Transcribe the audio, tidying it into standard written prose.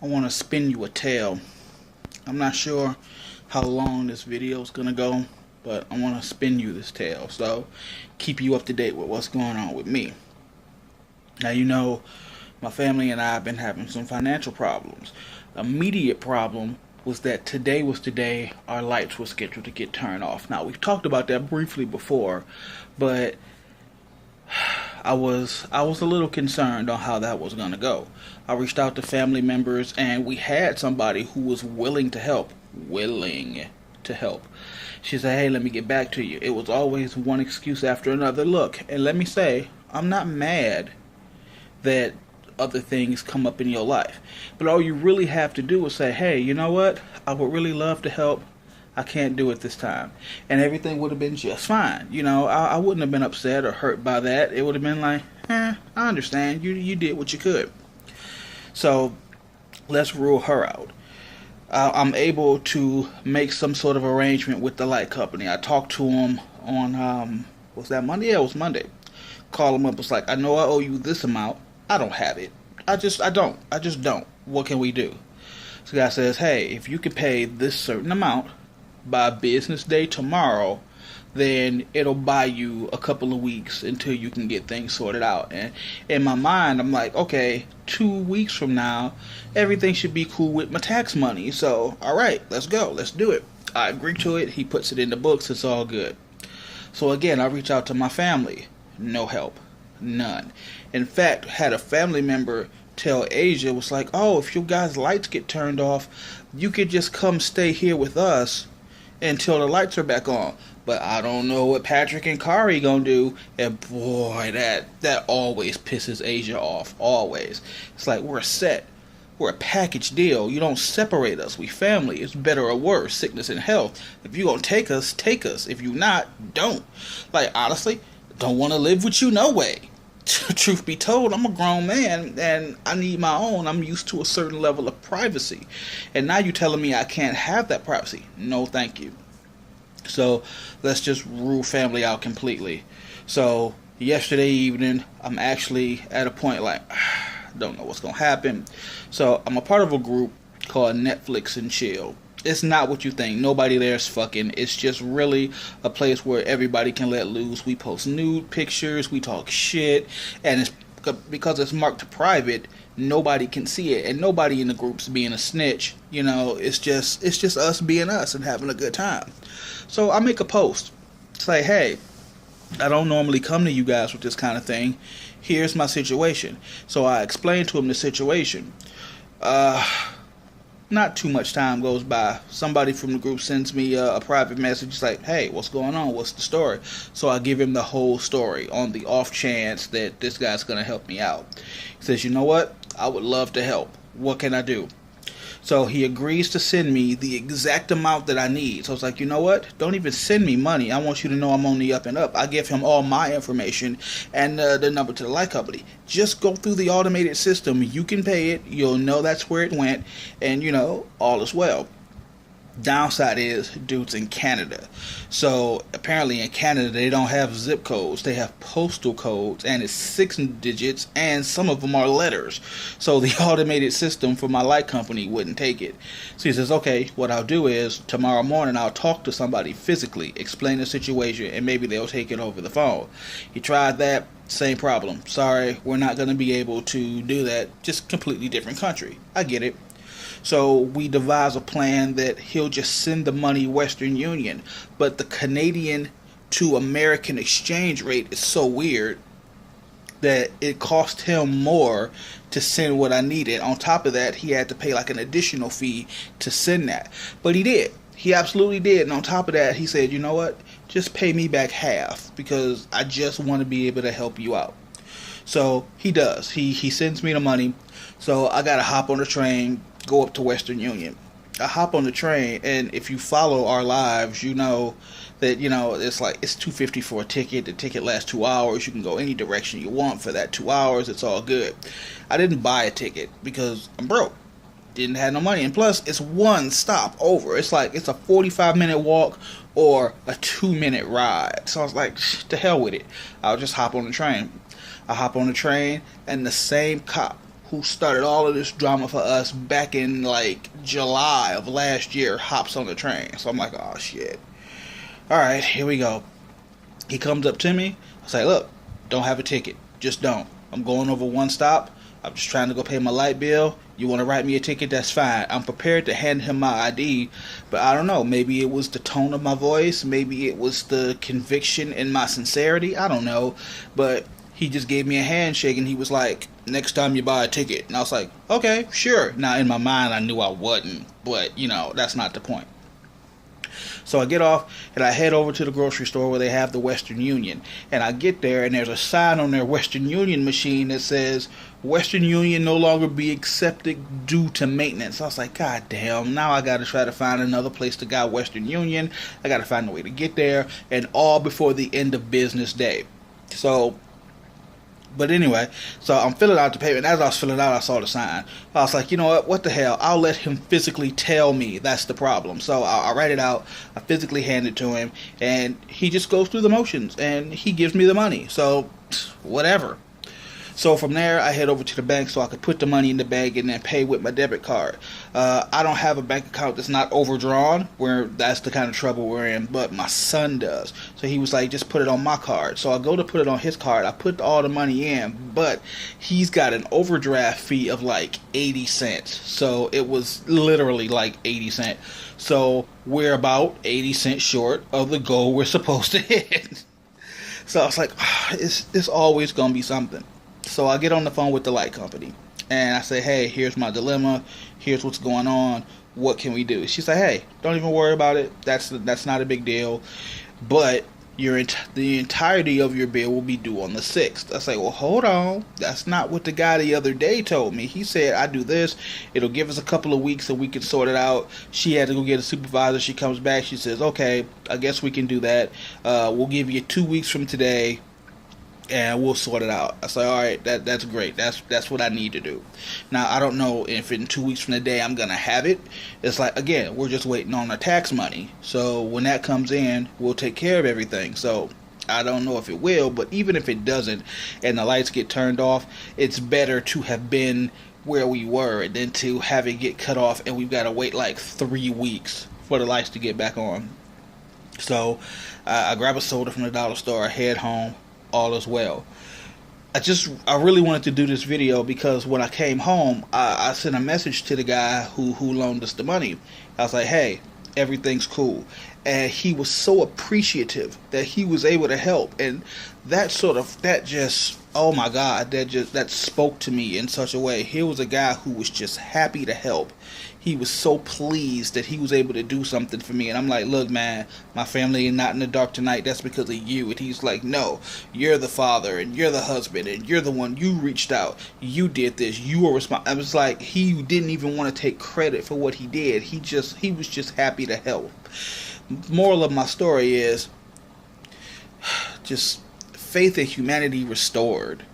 I want to spin you a tale. I'm not sure how long this video is going to go, but I want to spin you this tale. So keep you up to date with what's going on with me. Now, my family and I have been having some financial problems. Immediate problem was that today was the day our lights were scheduled to get turned off. Now, we've talked about that briefly before, but I was a little concerned on how that was going to go. I reached out to family members and we had somebody who was willing to help. Willing to help. She said, "Hey, let me get back to you." It was always one excuse after another. Look, and let me say, I'm not mad that other things come up in your life. But all you really have to do is say, "Hey, you know what? I would really love to help. I can't do it this time." And everything would have been just fine. I wouldn't have been upset or hurt by that. It would have been like, I understand. You did what you could. So let's rule her out. I'm able to make some sort of arrangement with the light company. I talked to them on, was that Monday? Yeah, it was Monday. Call them up. It's like, "I know I owe you this amount. I don't have it. I don't. I just don't. What can we do?" So the guy says, "Hey, if you can pay this certain amount by business day tomorrow, then it'll buy you a couple of weeks until you can get things sorted out." And in my mind, I'm like, okay, 2 weeks from now, everything should be cool with my tax money. So, all right, let's go. Let's do it. I agree to it. He puts it in the books. It's all good. So again, I reach out to my family. No help. None. In fact, had a family member tell Asia, was like, "Oh, if you guys' lights get turned off, you could just come stay here with us until the lights are back on." But I don't know what Patrick and Kari gonna do. And boy, that always pisses Asia off. Always. It's like, we're set. We're a package deal. You don't separate us. We family. It's better or worse, sickness and health. If you gonna take us, take us. If you not, don't. Like, honestly, don't want to live with you no way. Truth be told, I'm a grown man and I need my own. I'm used to a certain level of privacy. And now you telling me I can't have that privacy. No, thank you. So let's just rule family out completely. So yesterday evening, I'm actually at a point like, don't know what's going to happen. So I'm a part of a group called Netflix and Chill. It's not what you think. Nobody there is fucking. It's just really a place where everybody can let loose. We post nude pictures. We talk shit. And it's because it's marked private, nobody can see it. And nobody in the group's being a snitch. It's just us being us and having a good time. So I make a post. Say, "Hey, I don't normally come to you guys with this kind of thing. Here's my situation." So I explain to him the situation. Not too much time goes by. Somebody from the group sends me a private message. It's like, "Hey, what's going on? What's the story?" So I give him the whole story on the off chance that this guy's going to help me out. He says, "You know what? I would love to help. What can I do?" So he agrees to send me the exact amount that I need. So it's like, you know what? Don't even send me money. I want you to know I'm on the up and up. I give him all my information and the number to the light company. Just go through the automated system. You can pay it. You'll know that's where it went. And, all is well. Downside is, dude's in Canada. So apparently in Canada they don't have zip codes. They have postal codes, and it's 6 digits, and some of them are letters. So the automated system for my light company wouldn't take it. So he says, "Okay, what I'll do is tomorrow morning I'll talk to somebody physically, explain the situation, and maybe they'll take it over the phone." He tried that. Same problem. "Sorry, we're not going to be able to do that. Just completely different country." I get it. So we devise a plan that he'll just send the money Western Union. But the Canadian to American exchange rate is so weird that it cost him more to send what I needed. On top of that, he had to pay like an additional fee to send that. But he did. He absolutely did. And on top of that, he said, "You know what? Just pay me back half because I just want to be able to help you out." So he does. He sends me the money. So I got to hop on the train, go up to Western Union. I hop on the train, and if you follow our lives, you know that it's like it's $2.50 for a ticket. The ticket lasts 2 hours. You can go any direction you want for that 2 hours. It's all good. I didn't buy a ticket because I'm broke. Didn't have no money, and plus it's one stop over. It's like it's a 45-minute walk or a 2-minute ride. So I was like, to hell with it. I'll just hop on the train. I hop on the train, and the same cop who started all of this drama for us back in like July of last year, hops on the train. So I'm like, oh shit. Alright, here we go. He comes up to me. I say, look, don't have a ticket. Just don't. I'm going over one stop. I'm just trying to go pay my light bill. You want to write me a ticket? That's fine. I'm prepared to hand him my ID, but I don't know. Maybe it was the tone of my voice. Maybe it was the conviction in my sincerity. I don't know. But he just gave me a handshake and he was like, next time you buy a ticket. And I was like, okay, sure. Now, in my mind, I knew I wasn't, but, that's not the point. So I get off and I head over to the grocery store where they have the Western Union. And I get there and there's a sign on their Western Union machine that says, Western Union no longer be accepted due to maintenance. I was like, God damn, now I got to try to find another place to go Western Union. I got to find a way to get there, and all before the end of business day. But anyway, so I'm filling out the payment. As I was filling out, I saw the sign. I was like, you know what the hell? I'll let him physically tell me that's the problem. So I write it out. I physically hand it to him. And he just goes through the motions. And he gives me the money. So, whatever. So from there, I head over to the bank so I could put the money in the bag and then pay with my debit card. I don't have a bank account that's not overdrawn, where that's the kind of trouble we're in, but my son does. So he was like, just put it on my card. So I go to put it on his card. I put all the money in, but he's got an overdraft fee of like 80 cents. So it was literally like 80 cents. So we're about 80 cents short of the goal we're supposed to hit. So I was like, it's always going to be something. So I get on the phone with the light company and I say, hey, here's my dilemma. Here's what's going on. What can we do? She said, hey, don't even worry about it. That's not a big deal. But the entirety of your bill will be due on the 6th. I say, well, hold on. That's not what the guy the other day told me. He said, I do this. It'll give us a couple of weeks and we can sort it out. She had to go get a supervisor. She comes back. She says, okay, I guess we can do that. We'll give you 2 weeks from today, and we'll sort it out. I say, all right, that's great. That's what I need to do. Now, I don't know if in 2 weeks from the day I'm going to have it. It's like, again, we're just waiting on our tax money. So when that comes in, we'll take care of everything. So I don't know if it will, but even if it doesn't and the lights get turned off, it's better to have been where we were than to have it get cut off and we've got to wait like 3 weeks for the lights to get back on. So I grab a soda from the dollar store, I head home. All is well. I really wanted to do this video because when I came home, I sent a message to the guy who loaned us the money. I was like, hey, everything's cool. And he was so appreciative that he was able to help. And that just, oh my God, that spoke to me in such a way. Here was a guy who was just happy to help. He was so pleased that he was able to do something for me. And I'm like, look, man, my family is not in the dark tonight. That's because of you. And he's like, no, you're the father and you're the husband and you're the one. You reached out. You did this. You were responsible. I was like, he didn't even want to take credit for what he did. He was just happy to help. Moral of my story is just faith in humanity restored.